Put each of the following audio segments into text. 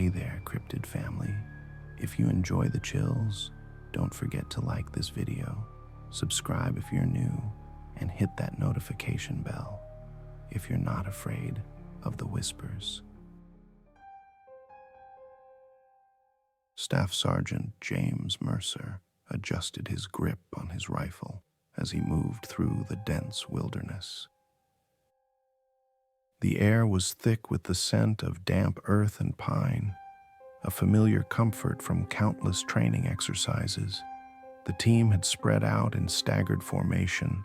Hey there, cryptid family. If you enjoy the chills, don't forget to like this video, subscribe if you're new, and hit that notification bell if you're not afraid of the whispers. Staff Sergeant James Mercer adjusted his grip on his rifle as he moved through the dense wilderness. The air was thick with the scent of damp earth and pine, a familiar comfort from countless training exercises. The team had spread out in staggered formation,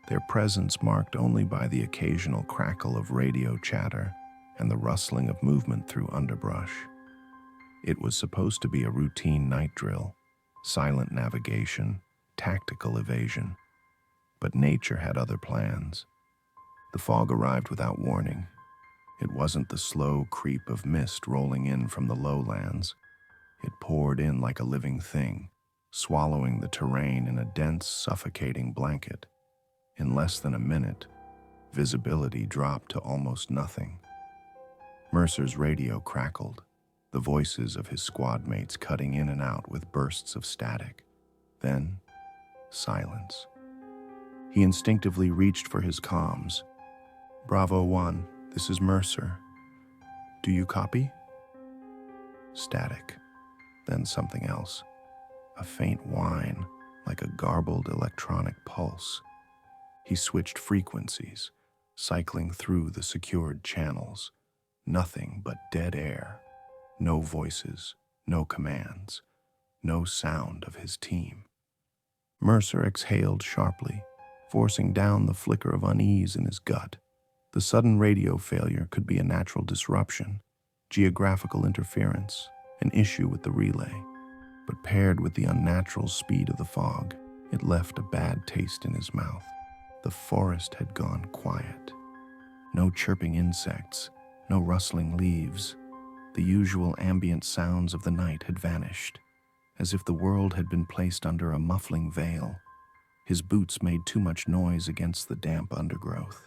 their presence marked only by the occasional crackle of radio chatter and the rustling of movement through underbrush. It was supposed to be a routine night drill, silent navigation, tactical evasion. But nature had other plans. The fog arrived without warning. It wasn't the slow creep of mist rolling in from the lowlands. It poured in like a living thing, swallowing the terrain in a dense, suffocating blanket. In less than a minute, visibility dropped to almost nothing. Mercer's radio crackled, the voices of his squad mates cutting in and out with bursts of static. Then, silence. He instinctively reached for his comms. Bravo 1, this is Mercer. Do you copy? Static. Then something else. A faint whine, like a garbled electronic pulse. He switched frequencies, cycling through the secured channels. Nothing but dead air. No voices, no commands, no sound of his team. Mercer exhaled sharply, forcing down the flicker of unease in his gut. The sudden radio failure could be a natural disruption, geographical interference, an issue with the relay. But paired with the unnatural speed of the fog, it left a bad taste in his mouth. The forest had gone quiet. No chirping insects, no rustling leaves. The usual ambient sounds of the night had vanished, as if the world had been placed under a muffling veil. His boots made too much noise against the damp undergrowth.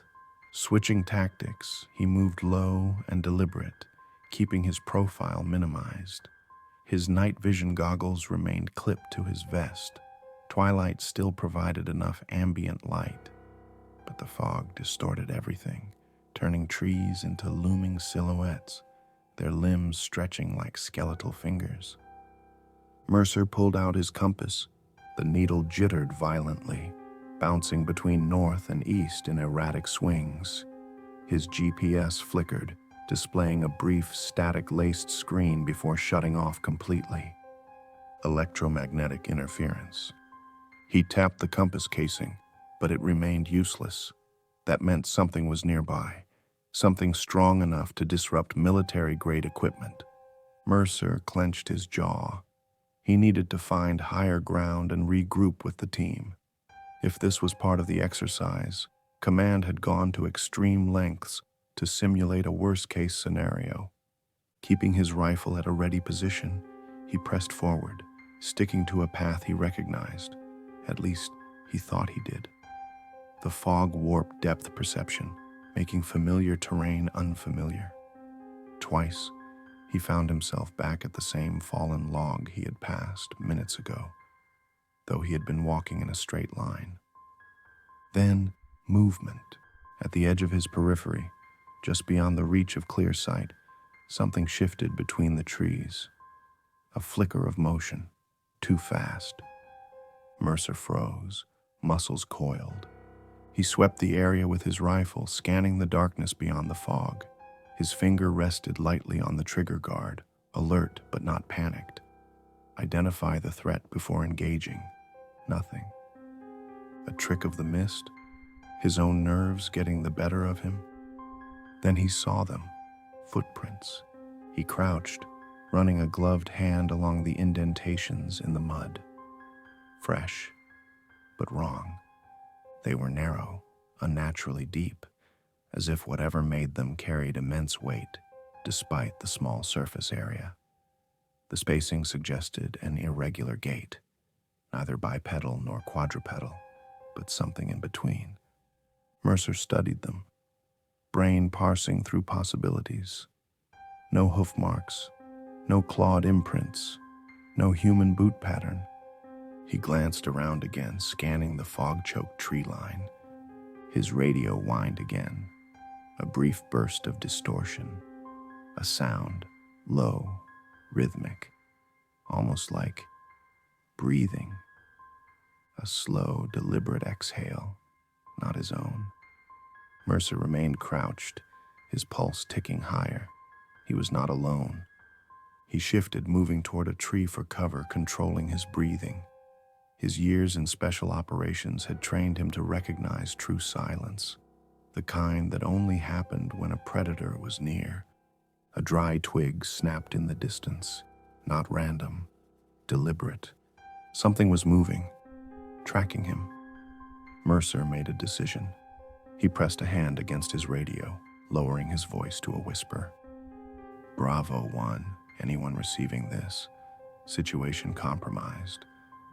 Switching tactics, he moved low and deliberate, keeping his profile minimized. His night vision goggles remained clipped to his vest. Twilight still provided enough ambient light, but the fog distorted everything, turning trees into looming silhouettes, their limbs stretching like skeletal fingers. Mercer pulled out his compass. The needle jittered violently, bouncing between north and east in erratic swings. His GPS flickered, displaying a brief, static-laced screen before shutting off completely. Electromagnetic interference. He tapped the compass casing, but it remained useless. That meant something was nearby, something strong enough to disrupt military-grade equipment. Mercer clenched his jaw. He needed to find higher ground and regroup with the team. If this was part of the exercise, command had gone to extreme lengths to simulate a worst-case scenario. Keeping his rifle at a ready position, he pressed forward, sticking to a path he recognized. At least, he thought he did. The fog warped depth perception, making familiar terrain unfamiliar. Twice, he found himself back at the same fallen log he had passed minutes ago, though he had been walking in a straight line. Then, movement. At the edge of his periphery, just beyond the reach of clear sight, something shifted between the trees. A flicker of motion, too fast. Mercer froze, muscles coiled. He swept the area with his rifle, scanning the darkness beyond the fog. His finger rested lightly on the trigger guard, alert but not panicked. Identify the threat before engaging. Nothing. A trick of the mist? His own nerves getting the better of him? Then he saw them. Footprints. He crouched, running a gloved hand along the indentations in the mud. Fresh, but wrong. They were narrow, unnaturally deep, as if whatever made them carried immense weight, despite the small surface area. The spacing suggested an irregular gait, neither bipedal nor quadrupedal, but something in between. Mercer studied them, brain parsing through possibilities. No hoof marks, No clawed imprints, no human boot pattern. He glanced around again, scanning the fog-choked tree line. His radio whined again, a brief burst of distortion, a sound, low, rhythmic, almost like breathing, a slow, deliberate exhale, not his own. Mercer remained crouched, his pulse ticking higher. He was not alone. He shifted, moving toward a tree for cover, controlling his breathing. His years in special operations had trained him to recognize true silence, the kind that only happened when a predator was near. A dry twig snapped in the distance, not random, deliberate. Something was moving, tracking him. Mercer made a decision. He pressed a hand against his radio, lowering his voice to a whisper. Bravo 1, anyone receiving this. Situation compromised.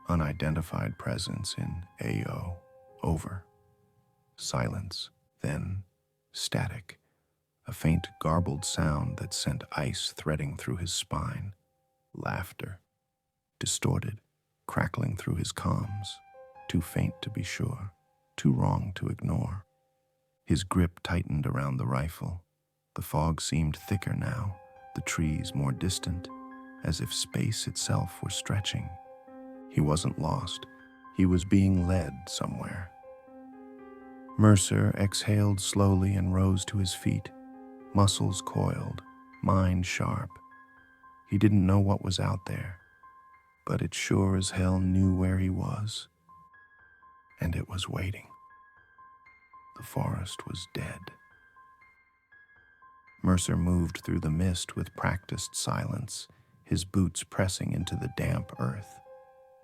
Unidentified presence in AO. Over. Silence. Then static. A faint, garbled sound that sent ice threading through his spine. Laughter. Distorted, crackling through his comms. Too faint to be sure, too wrong to ignore. His grip tightened around the rifle. The fog seemed thicker now, the trees more distant, as if space itself were stretching. He wasn't lost. He was being led somewhere. Mercer exhaled slowly and rose to his feet, muscles coiled, mind sharp. He didn't know what was out there, but it sure as hell knew where he was. And it was waiting. The forest was dead. Mercer moved through the mist with practiced silence, his boots pressing into the damp earth.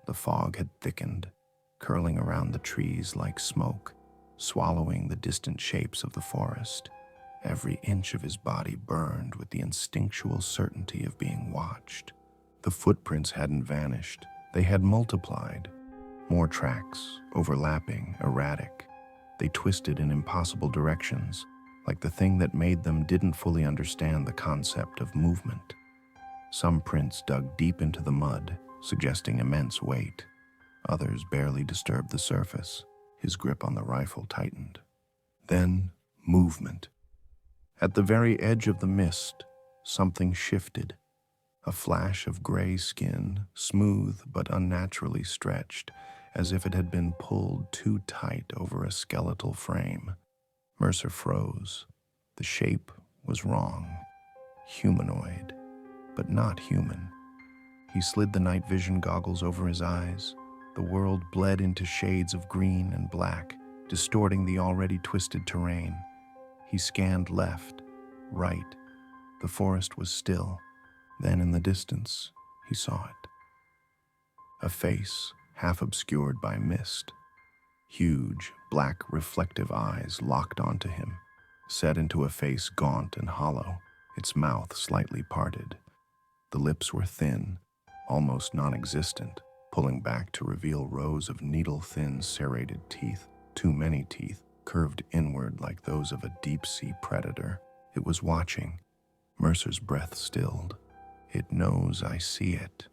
The fog had thickened, curling around the trees like smoke, swallowing the distant shapes of the forest. Every inch of his body burned with the instinctual certainty of being watched. The footprints hadn't vanished. They had multiplied. More tracks, overlapping, erratic. They twisted in impossible directions, like the thing that made them didn't fully understand the concept of movement. Some prints dug deep into the mud, suggesting immense weight. Others barely disturbed the surface. His grip on the rifle tightened. Then, movement. At the very edge of the mist, something shifted. A flash of gray skin, smooth but unnaturally stretched, as if it had been pulled too tight over a skeletal frame. Mercer froze. The shape was wrong. Humanoid, but not human. He slid the night vision goggles over his eyes. The world bled into shades of green and black, distorting the already twisted terrain. He scanned left, right. The forest was still. Then in the distance, he saw it. A face, half obscured by mist. Huge, black, reflective eyes locked onto him, set into a face gaunt and hollow, its mouth slightly parted. The lips were thin, almost non-existent, pulling back to reveal rows of needle-thin serrated teeth, too many teeth, curved inward like those of a deep-sea predator. It was watching. Mercer's breath stilled. It knows I see it.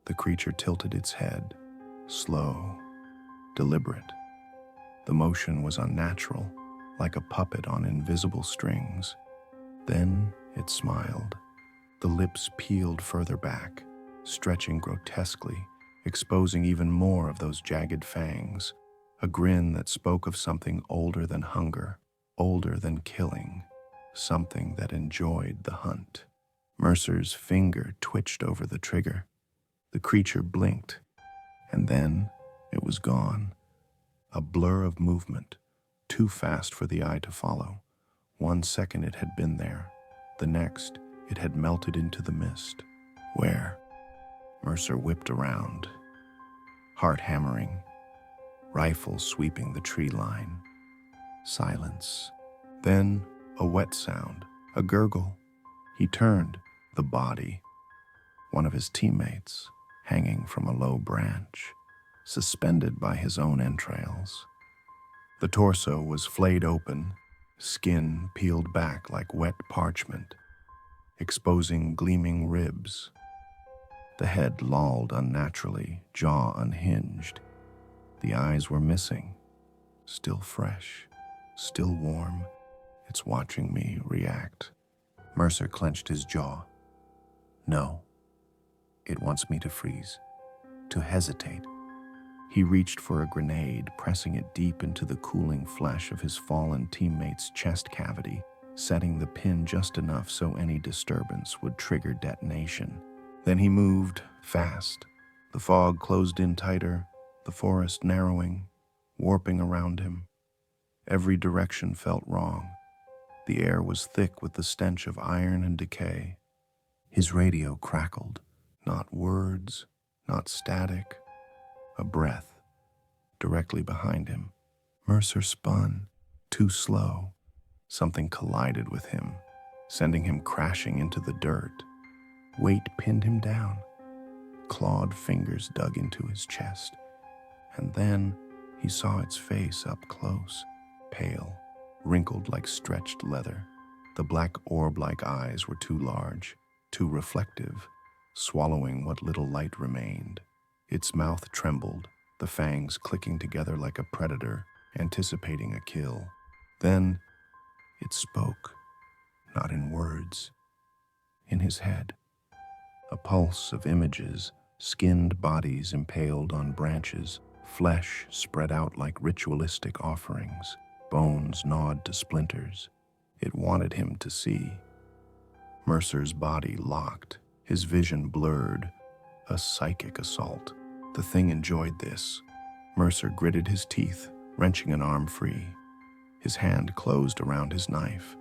The creature tilted its head, slow, deliberate. The motion was unnatural, like a puppet on invisible strings. Then it smiled. The lips peeled further back, stretching grotesquely, exposing even more of those jagged fangs, a grin that spoke of something older than hunger, older than killing, something that enjoyed the hunt. Mercer's finger twitched over the trigger. The creature blinked, and then it was gone. A blur of movement, too fast for the eye to follow. 1 second it had been there. The next, it had melted into the mist. Where? Mercer whipped around, heart hammering, rifle sweeping the tree line. Silence. Then a wet sound, a gurgle. He turned, the body, one of his teammates, hanging from a low branch, suspended by his own entrails. The torso was flayed open, skin peeled back like wet parchment. exposing gleaming ribs. The head lolled unnaturally, jaw unhinged. The eyes were missing, still fresh, still warm. It's watching me react. Mercer clenched his jaw. No, it wants me to freeze, to hesitate. He reached for a grenade, pressing it deep into the cooling flesh of his fallen teammate's chest cavity, setting the pin just enough so any disturbance would trigger detonation. Then he moved, fast. The fog closed in tighter, the forest narrowing, warping around him. Every direction felt wrong. The air was thick with the stench of iron and decay. His radio crackled. Not words, not static, a breath. Directly behind him, Mercer spun, too slow. Something collided with him, sending him crashing into the dirt. Weight pinned him down. Clawed fingers dug into his chest. And then he saw its face up close, pale, wrinkled like stretched leather. The black orb-like eyes were too large, too reflective, swallowing what little light remained. Its mouth trembled, the fangs clicking together like a predator, anticipating a kill. Then it spoke, not in words, in his head. A pulse of images, skinned bodies impaled on branches, flesh spread out like ritualistic offerings, bones gnawed to splinters. It wanted him to see. Mercer's body locked, his vision blurred, a psychic assault. The thing enjoyed this. Mercer gritted his teeth, wrenching an arm free. His hand closed around his knife.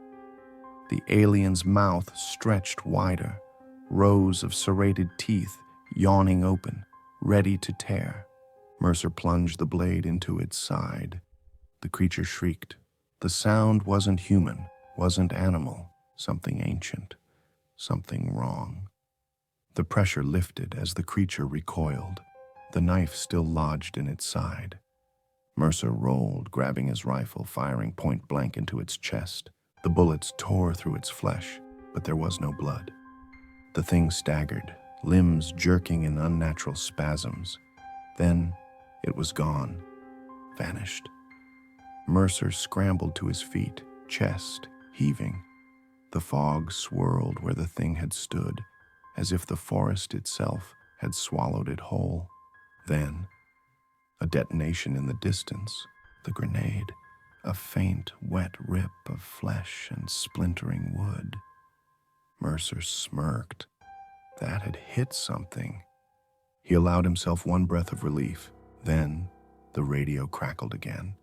The alien's mouth stretched wider, rows of serrated teeth yawning open, ready to tear. Mercer plunged the blade into its side. The creature shrieked. The sound wasn't human, wasn't animal, something ancient, something wrong. The pressure lifted as the creature recoiled, the knife still lodged in its side. Mercer rolled, grabbing his rifle, firing point blank into its chest. The bullets tore through its flesh, but there was no blood. The thing staggered, limbs jerking in unnatural spasms. Then it was gone, vanished. Mercer scrambled to his feet, chest heaving. The fog swirled where the thing had stood, as if the forest itself had swallowed it whole. Then, a detonation in the distance, the grenade, a faint, wet rip of flesh and splintering wood. Mercer smirked. That had hit something. He allowed himself one breath of relief. Then, the radio crackled again,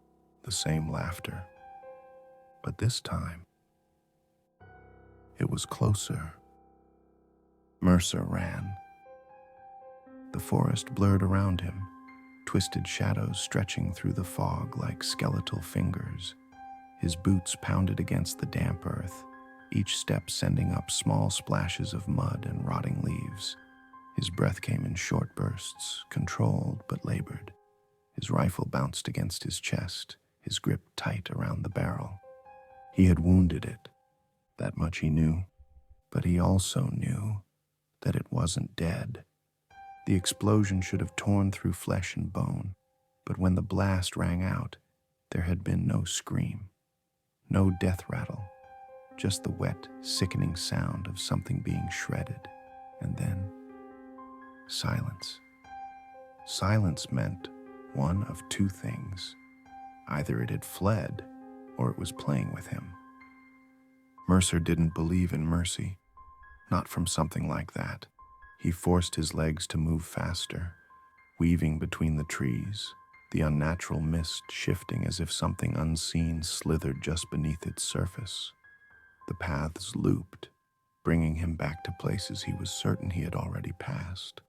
the same laughter. But this time, it was closer. Mercer ran. The forest blurred around him, twisted shadows stretching through the fog like skeletal fingers. His boots pounded against the damp earth, each step sending up small splashes of mud and rotting leaves. His breath came in short bursts, controlled but labored. His rifle bounced against his chest, his grip tight around the barrel. He had wounded it. That much he knew. But he also knew that it wasn't dead. The explosion should have torn through flesh and bone, but when the blast rang out, there had been no scream, no death rattle, just the wet, sickening sound of something being shredded. And then, silence. Silence meant one of two things. Either it had fled, or it was playing with him. Mercer didn't believe in mercy, not from something like that. He forced his legs to move faster, weaving between the trees, the unnatural mist shifting as if something unseen slithered just beneath its surface. The paths looped, bringing him back to places he was certain he had already passed.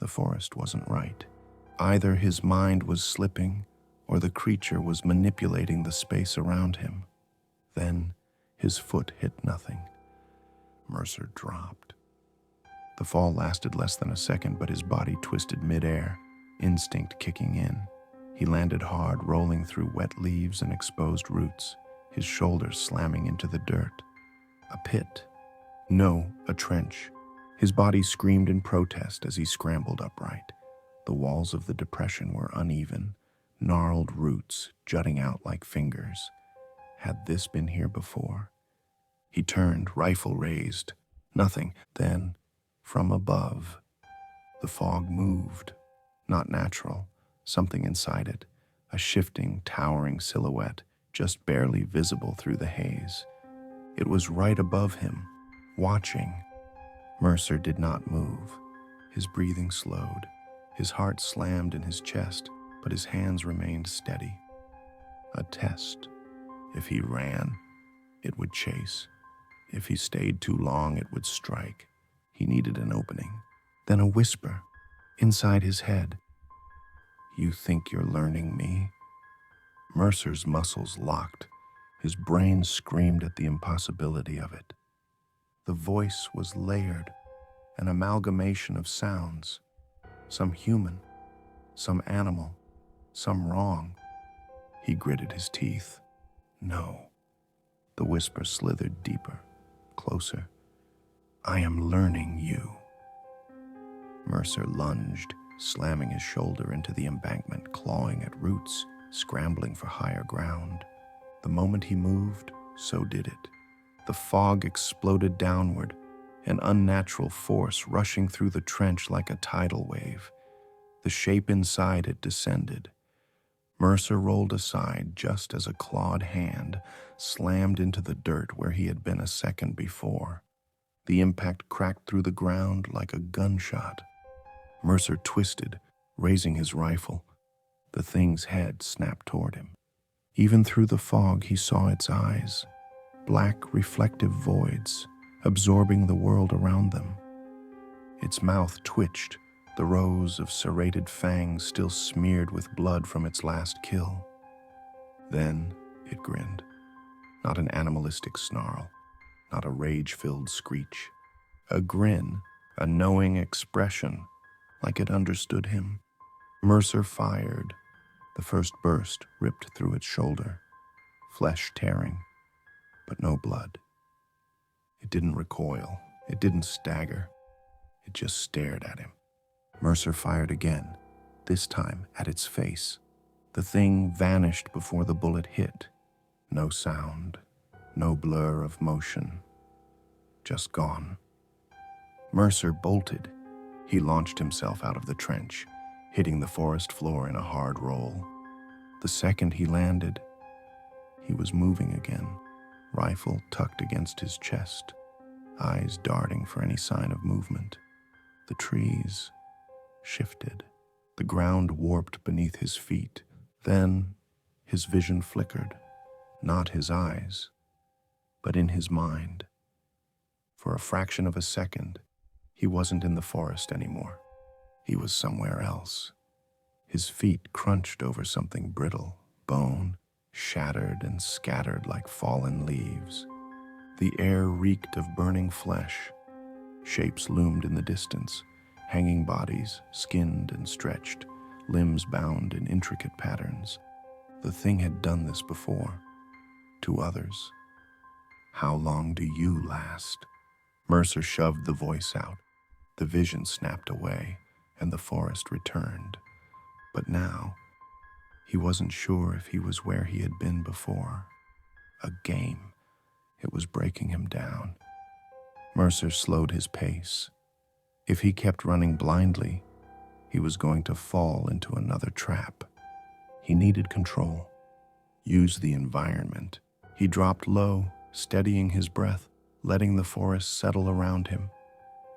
The forest wasn't right. Either his mind was slipping, or the creature was manipulating the space around him. Then his foot hit nothing. Mercer dropped. The fall lasted less than a second, but his body twisted midair, instinct kicking in. He landed hard, rolling through wet leaves and exposed roots, his shoulders slamming into the dirt. A pit, No, a trench. His body screamed in protest as he scrambled upright. The walls of the depression were uneven, gnarled roots jutting out like fingers. Had this been here before? He turned, rifle raised. Nothing. Then, from above, the fog moved. Not natural. Something inside it. A shifting, towering silhouette, just barely visible through the haze. It was right above him, watching. Mercer did not move. His breathing slowed. His heart slammed in his chest, but his hands remained steady. A test. If he ran, it would chase. If he stayed too long, it would strike. He needed an opening. Then a whisper, inside his head. "You think you're learning me?" Mercer's muscles locked. His brain screamed at the impossibility of it. The voice was layered, an amalgamation of sounds. Some human, some animal, some wrong. He gritted his teeth. No. The whisper slithered deeper, closer. "I am learning you." Mercer lunged, slamming his shoulder into the embankment, clawing at roots, scrambling for higher ground. The moment he moved, so did it. The fog exploded downward, an unnatural force rushing through the trench like a tidal wave. The shape inside it descended. Mercer rolled aside just as a clawed hand slammed into the dirt where he had been a second before. The impact cracked through the ground like a gunshot. Mercer twisted, raising his rifle. The thing's head snapped toward him. Even through the fog, he saw its eyes, black, reflective voids, absorbing the world around them. Its mouth twitched, the rows of serrated fangs still smeared with blood from its last kill. Then it grinned. Not an animalistic snarl, not a rage-filled screech. A grin, a knowing expression, like it understood him. Mercer fired. The first burst ripped through its shoulder, flesh tearing, but no blood. It didn't recoil. It didn't stagger. It just stared at him. Mercer fired again, this time at its face. The thing vanished before the bullet hit. No sound, no blur of motion, just gone. Mercer bolted. He launched himself out of the trench, hitting the forest floor in a hard roll. The second he landed, he was moving again, rifle tucked against his chest, eyes darting for any sign of movement. The trees shifted. The ground warped beneath his feet. Then his vision flickered, not his eyes, but in his mind. For a fraction of a second, he wasn't in the forest anymore. He was somewhere else. His feet crunched over something brittle, bone, shattered and scattered like fallen leaves. The air reeked of burning flesh. Shapes loomed in the distance, hanging bodies, skinned and stretched, limbs bound in intricate patterns. The thing had done this before, to others. How long do you last? Mercer shoved the voice out. The vision snapped away, and the forest returned. But now, he wasn't sure if he was where he had been before. A game. It was breaking him down. Mercer slowed his pace. If he kept running blindly, he was going to fall into another trap. He needed control. Use the environment. He dropped low, steadying his breath, letting the forest settle around him.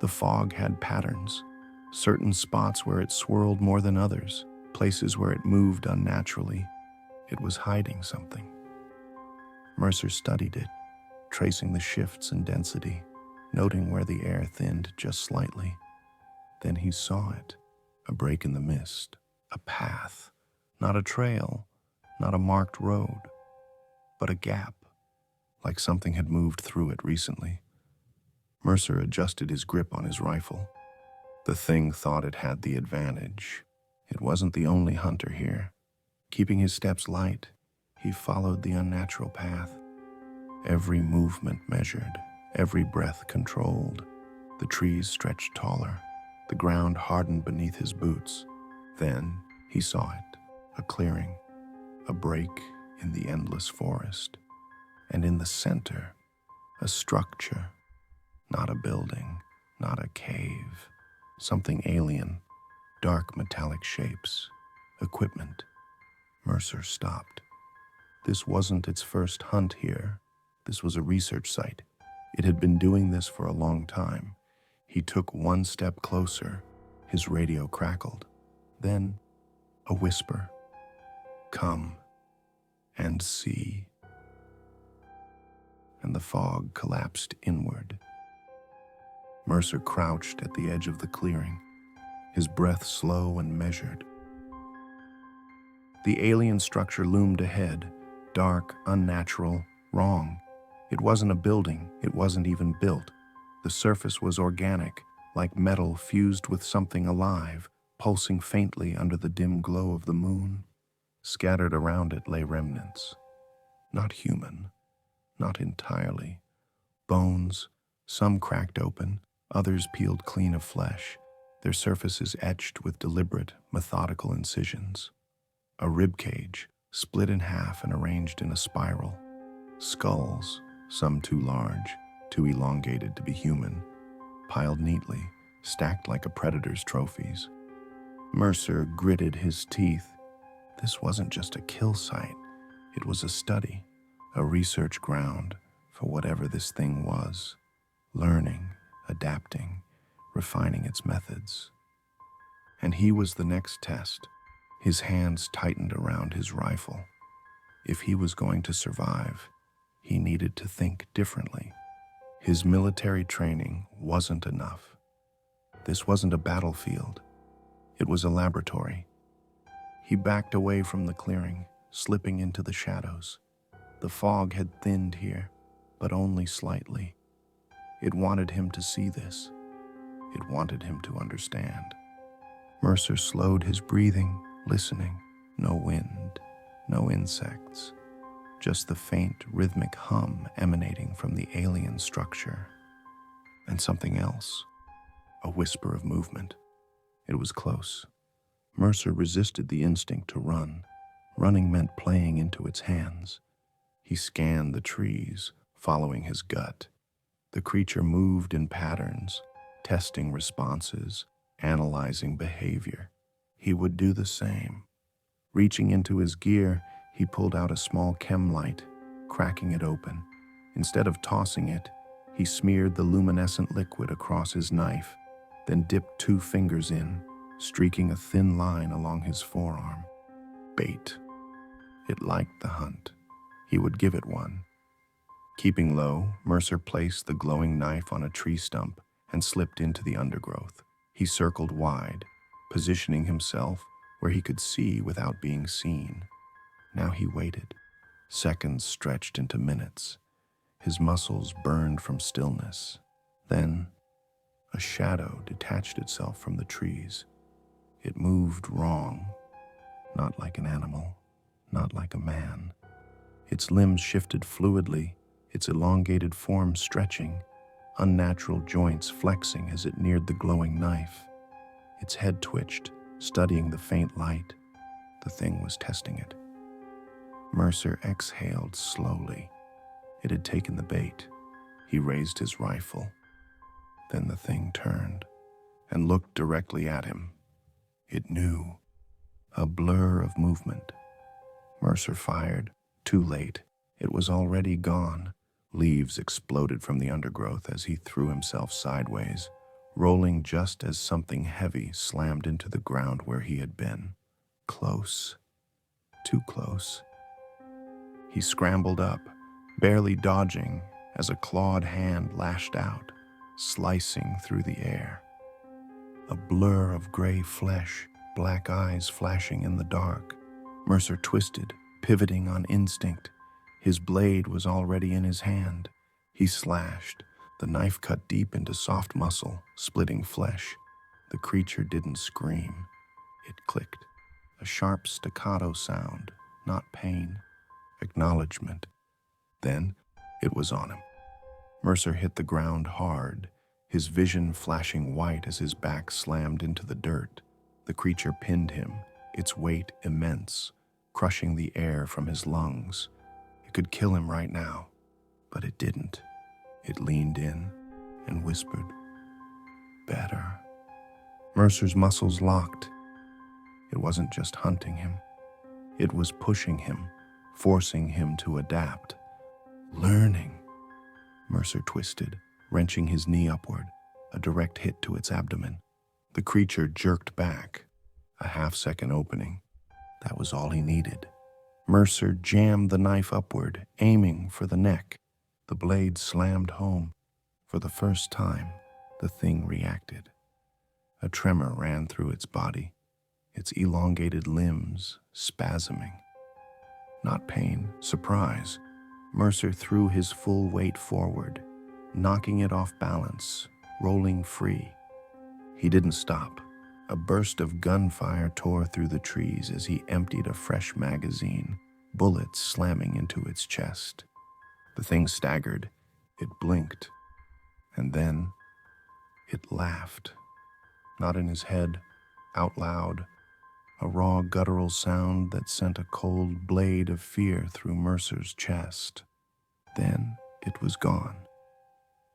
The fog had patterns, certain spots where it swirled more than others, places where it moved unnaturally. It was hiding something. Mercer studied it, tracing the shifts in density, noting where the air thinned just slightly. Then he saw it, a break in the mist, a path, not a trail, not a marked road, but a gap, like something had moved through it recently. Mercer adjusted his grip on his rifle. The thing thought it had the advantage. It wasn't the only hunter here. Keeping his steps light, he followed the unnatural path. Every movement measured, every breath controlled. The trees stretched taller, the ground hardened beneath his boots. Then he saw it, a clearing, a break in the endless forest. And in the center, a structure, not a building, not a cave, something alien, dark metallic shapes, equipment. Mercer stopped. This wasn't its first hunt here. This was a research site. It had been doing this for a long time. He took one step closer. His radio crackled. Then, a whisper. "Come and see." And the fog collapsed inward. Mercer crouched at the edge of the clearing, his breath slow and measured. The alien structure loomed ahead, dark, unnatural, wrong. It wasn't a building, it wasn't even built. The surface was organic, like metal fused with something alive, pulsing faintly under the dim glow of the moon. Scattered around it lay remnants. Not human, not entirely. Bones, some cracked open, others peeled clean of flesh, their surfaces etched with deliberate, methodical incisions. A rib cage, split in half and arranged in a spiral. Skulls, some too large, too elongated to be human, piled neatly, stacked like a predator's trophies. Mercer gritted his teeth. This wasn't just a kill site. It was a study, a research ground for whatever this thing was, learning, adapting, refining its methods. And he was the next test. His hands tightened around his rifle. If he was going to survive, he needed to think differently. His military training wasn't enough. This wasn't a battlefield. It was a laboratory. He backed away from the clearing, slipping into the shadows. The fog had thinned here, but only slightly. It wanted him to see this. It wanted him to understand. Mercer slowed his breathing, listening. No wind, no insects, just the faint, rhythmic hum emanating from the alien structure. And something else, a whisper of movement. It was close. Mercer resisted the instinct to run. Running meant playing into its hands. He scanned the trees, following his gut. The creature moved in patterns, testing responses, analyzing behavior. He would do the same. Reaching into his gear, he pulled out a small chem light, cracking it open. Instead of tossing it, he smeared the luminescent liquid across his knife, then dipped 2 fingers in, streaking a thin line along his forearm. Bait. It liked the hunt. He would give it one. Keeping low, Mercer placed the glowing knife on a tree stump and slipped into the undergrowth. He circled wide, positioning himself where he could see without being seen. Now he waited. Seconds stretched into minutes. His muscles burned from stillness. Then, a shadow detached itself from the trees. It moved wrong, not like an animal, not like a man. Its limbs shifted fluidly, its elongated form stretching, unnatural joints flexing as it neared the glowing knife. Its head twitched, studying the faint light. The thing was testing it. Mercer exhaled slowly. It had taken the bait. He raised his rifle. Then the thing turned and looked directly at him. It knew. A blur of movement. Mercer fired. Too late. It was already gone. Leaves exploded from the undergrowth as he threw himself sideways, rolling just as something heavy slammed into the ground where he had been. Close. Too close. He scrambled up, barely dodging, as a clawed hand lashed out, slicing through the air. A blur of gray flesh, black eyes flashing in the dark. Mercer twisted, pivoting on instinct. His blade was already in his hand. He slashed. The knife cut deep into soft muscle, splitting flesh. The creature didn't scream. It clicked. A sharp staccato sound, not pain. Acknowledgement. Then it was on him. Mercer hit the ground hard, his vision flashing white as his back slammed into the dirt. The creature pinned him, its weight immense, crushing the air from his lungs. It could kill him right now, but it didn't. It leaned in and whispered, "Better." Mercer's muscles locked. It wasn't just hunting him. It was pushing him, forcing him to adapt. Learning. Mercer twisted, wrenching his knee upward, a direct hit to its abdomen. The creature jerked back, a half-second opening. That was all he needed. Mercer jammed the knife upward, aiming for the neck. The blade slammed home. For the first time, the thing reacted. A tremor ran through its body, its elongated limbs spasming. Not pain, surprise. Mercer threw his full weight forward, knocking it off balance, rolling free. He didn't stop. A burst of gunfire tore through the trees as he emptied a fresh magazine, bullets slamming into its chest. The thing staggered. It blinked. And then it laughed. Not in his head, out loud, a raw guttural sound that sent a cold blade of fear through Mercer's chest. Then it was gone.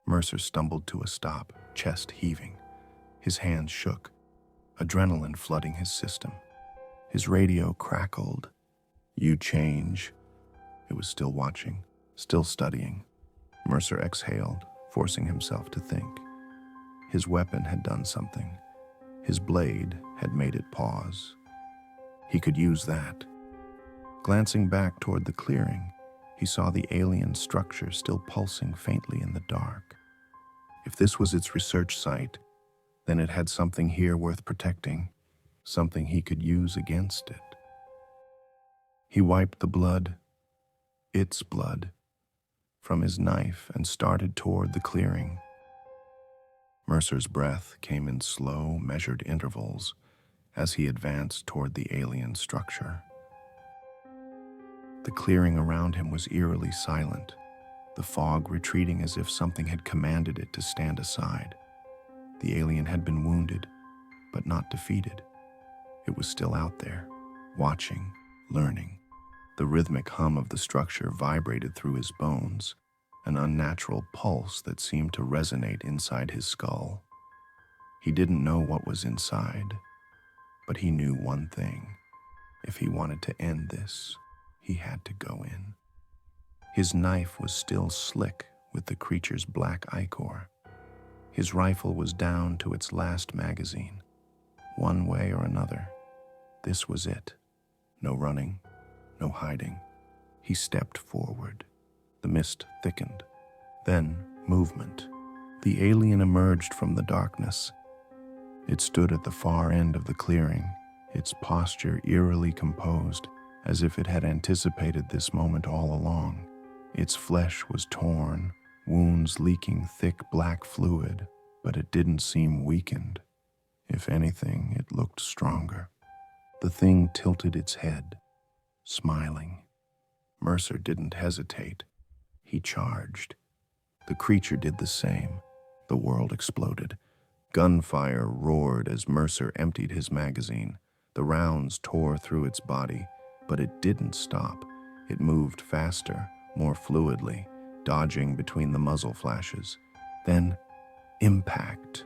Mercer stumbled to a stop, chest heaving. His hands shook, adrenaline flooding his system. His radio crackled. "You change." It was still watching, still studying. Mercer exhaled, forcing himself to think. His weapon had done something. His blade had made it pause. He could use that. Glancing back toward the clearing, he saw the alien structure still pulsing faintly in the dark. If this was its research site, then it had something here worth protecting, something he could use against it. He wiped the blood, its blood, from his knife and started toward the clearing. Mercer's breath came in slow, measured intervals as he advanced toward the alien structure. The clearing around him was eerily silent, the fog retreating as if something had commanded it to stand aside. The alien had been wounded, but not defeated. It was still out there, watching, learning. The rhythmic hum of the structure vibrated through his bones, an unnatural pulse that seemed to resonate inside his skull. He didn't know what was inside, but he knew one thing. If he wanted to end this, he had to go in. His knife was still slick with the creature's black ichor. His rifle was down to its last magazine. One way or another, this was it. No running, no hiding. He stepped forward. The mist thickened. Then movement. The alien emerged from the darkness. It stood at the far end of the clearing, its posture eerily composed, as if it had anticipated this moment all along. Its flesh was torn, wounds leaking thick black fluid, but it didn't seem weakened. If anything, it looked stronger. The thing tilted its head, smiling. Mercer didn't hesitate. He charged. The creature did the same. The world exploded. Gunfire roared as Mercer emptied his magazine. The rounds tore through its body, but it didn't stop. It moved faster, more fluidly, dodging between the muzzle flashes. Then, impact.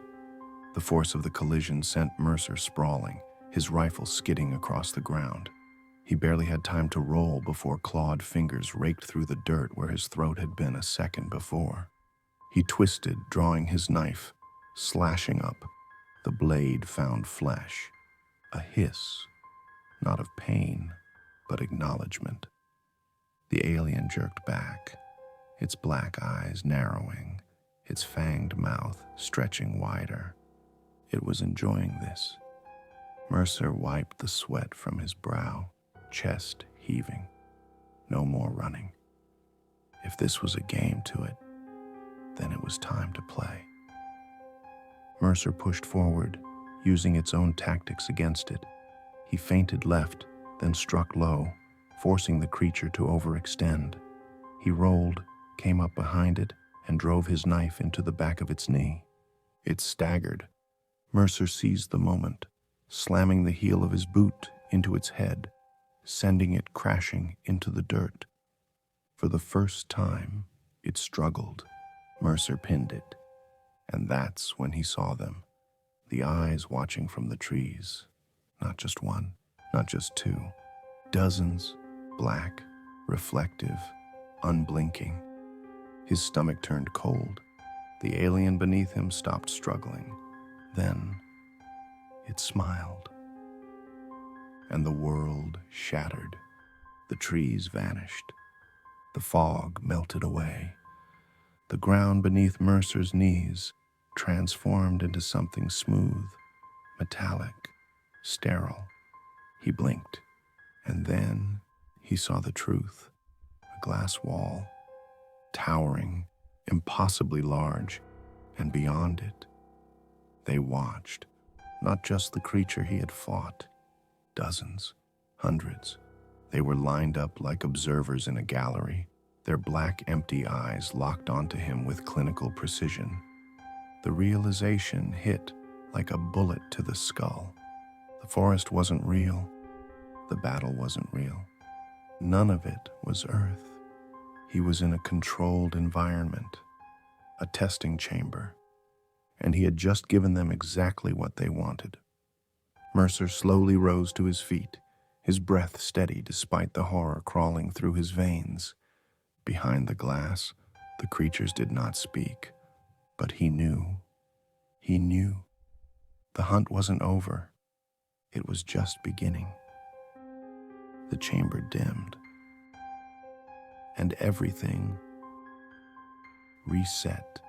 The force of the collision sent Mercer sprawling, his rifle skidding across the ground. He barely had time to roll before clawed fingers raked through the dirt where his throat had been a second before. He twisted, drawing his knife, slashing up. The blade found flesh. A hiss, not of pain, but acknowledgement. The alien jerked back, its black eyes narrowing, its fanged mouth stretching wider. It was enjoying this. Mercer wiped the sweat from his brow, chest heaving. No more running. If this was a game to it, then it was time to play. Mercer pushed forward, using its own tactics against it. He feinted left, then struck low, forcing the creature to overextend. He rolled, came up behind it, and drove his knife into the back of its knee. It staggered. Mercer seized the moment, slamming the heel of his boot into its head, sending it crashing into the dirt. For the first time, it struggled. Mercer pinned it, and that's when he saw them, the eyes watching from the trees. Not just one, not just two, dozens, black, reflective, unblinking. His stomach turned cold. The alien beneath him stopped struggling. Then, it smiled. And the world shattered. The trees vanished. The fog melted away. The ground beneath Mercer's knees transformed into something smooth, metallic, sterile. He blinked, and then he saw the truth. A glass wall, towering, impossibly large, and beyond it, they watched, not just the creature he had fought, dozens, hundreds. They were lined up like observers in a gallery, their black, empty eyes locked onto him with clinical precision. The realization hit like a bullet to the skull. The forest wasn't real. The battle wasn't real. None of it was Earth. He was in a controlled environment, a testing chamber, and he had just given them exactly what they wanted. Mercer slowly rose to his feet, his breath steady despite the horror crawling through his veins. Behind the glass, the creatures did not speak, but he knew. He knew. The hunt wasn't over. It was just beginning. The chamber dimmed, and everything reset.